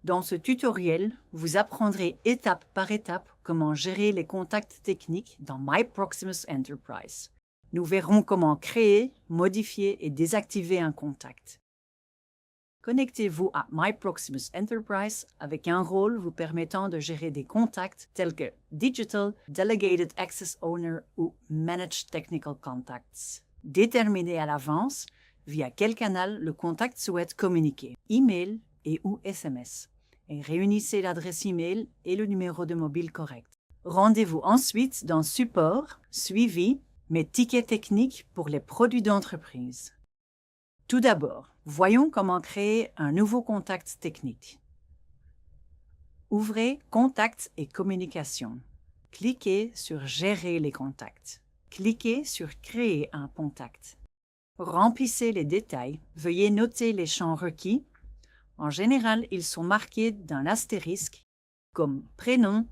Dans ce tutoriel, vous apprendrez étape par étape comment gérer les contacts techniques dans MyProximus Enterprise. Nous verrons comment créer, modifier et désactiver un contact. Connectez-vous à MyProximus Enterprise avec un rôle vous permettant de gérer des contacts tels que Digital, Delegated Access Owner ou Managed Technical Contacts. Déterminez à l'avance via quel canal le contact souhaite communiquer, email et ou SMS, et réunissez l'adresse email et le numéro de mobile correct. Rendez-vous ensuite dans Support, Suivi, mes tickets techniques pour les produits d'entreprise. Tout d'abord, voyons comment créer un nouveau contact technique. Ouvrez Contacts et communication. Cliquez sur Gérer les contacts. Cliquez sur Créer un contact. Remplissez les détails. Veuillez noter les champs requis. En général, ils sont marqués d'un astérisque comme prénom,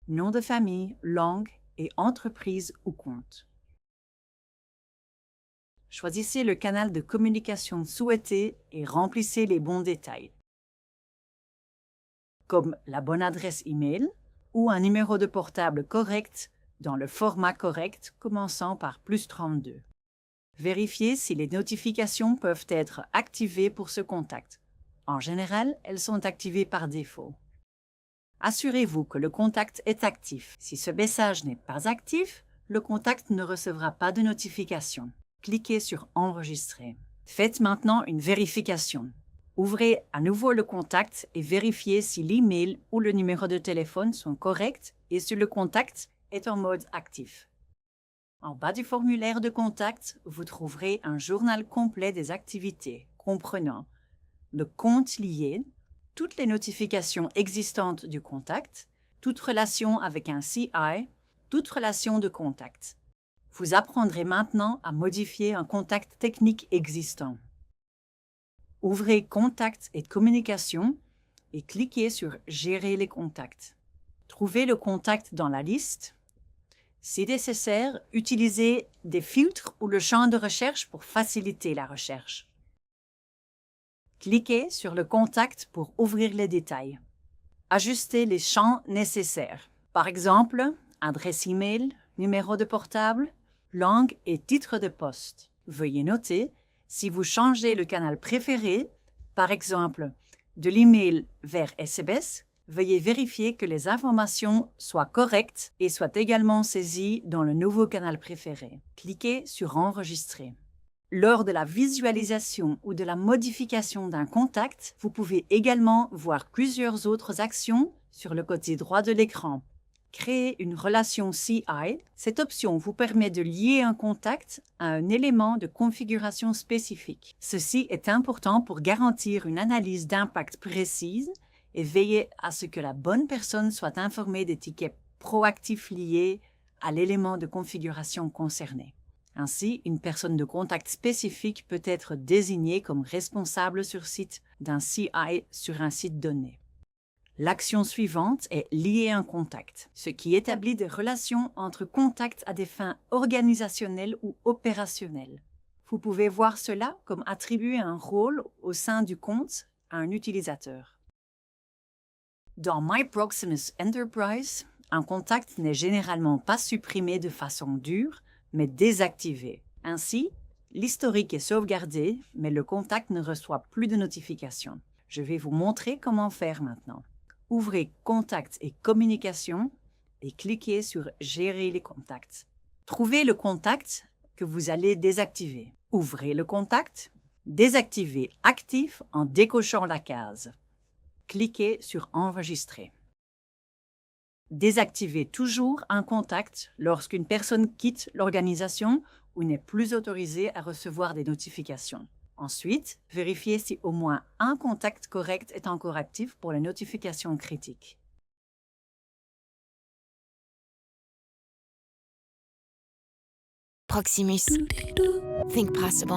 nom de famille, langue et entreprise ou compte. Choisissez le canal de communication souhaité et remplissez les bons détails, comme la bonne adresse email ou un numéro de portable correct dans le format correct commençant par +32. Vérifiez si les notifications peuvent être activées pour ce contact. En général, elles sont activées par défaut. Assurez-vous que le contact est actif. Si ce message n'est pas actif, le contact ne recevra pas de notification. Cliquez sur Enregistrer. Faites maintenant une vérification. Ouvrez à nouveau le contact et vérifiez si l'email ou le numéro de téléphone sont corrects et si le contact est en mode actif. En bas du formulaire de contact, vous trouverez un journal complet des activités, comprenant le compte lié, toutes les notifications existantes du contact, toute relation avec un CI, toute relation de contact. Vous apprendrez maintenant à modifier un contact technique existant. Ouvrez Contacts et communication et cliquez sur Gérer les contacts. Trouvez le contact dans la liste. Si nécessaire, utilisez des filtres ou le champ de recherche pour faciliter la recherche. Cliquez sur le contact pour ouvrir les détails. Ajustez les champs nécessaires. Par exemple, adresse email, numéro de portable, langue et titre de poste. Veuillez noter, si vous changez le canal préféré, par exemple de l'email vers SMS, veuillez vérifier que les informations soient correctes et soient également saisies dans le nouveau canal préféré. Cliquez sur Enregistrer. Lors de la visualisation ou de la modification d'un contact, vous pouvez également voir plusieurs autres actions sur le côté droit de l'écran. Créer une relation CI, cette option vous permet de lier un contact à un élément de configuration spécifique. Ceci est important pour garantir une analyse d'impact précise et veiller à ce que la bonne personne soit informée des tickets proactifs liés à l'élément de configuration concerné. Ainsi, une personne de contact spécifique peut être désignée comme responsable sur site d'un CI sur un site donné. L'action suivante est lier un contact, ce qui établit des relations entre contacts à des fins organisationnelles ou opérationnelles. Vous pouvez voir cela comme attribuer un rôle au sein du compte à un utilisateur. Dans MyProximus Enterprise, un contact n'est généralement pas supprimé de façon dure, mais désactivé. Ainsi, l'historique est sauvegardé, mais le contact ne reçoit plus de notifications. Je vais vous montrer comment faire maintenant. Ouvrez Contacts et communication et cliquez sur Gérer les contacts. Trouvez le contact que vous allez désactiver. Ouvrez le contact, désactivez Actif en décochant la case. Cliquez sur Enregistrer. Désactivez toujours un contact lorsqu'une personne quitte l'organisation ou n'est plus autorisée à recevoir des notifications. Ensuite, vérifiez si au moins un contact correct est encore actif pour les notifications critiques. Proximus. Think possible.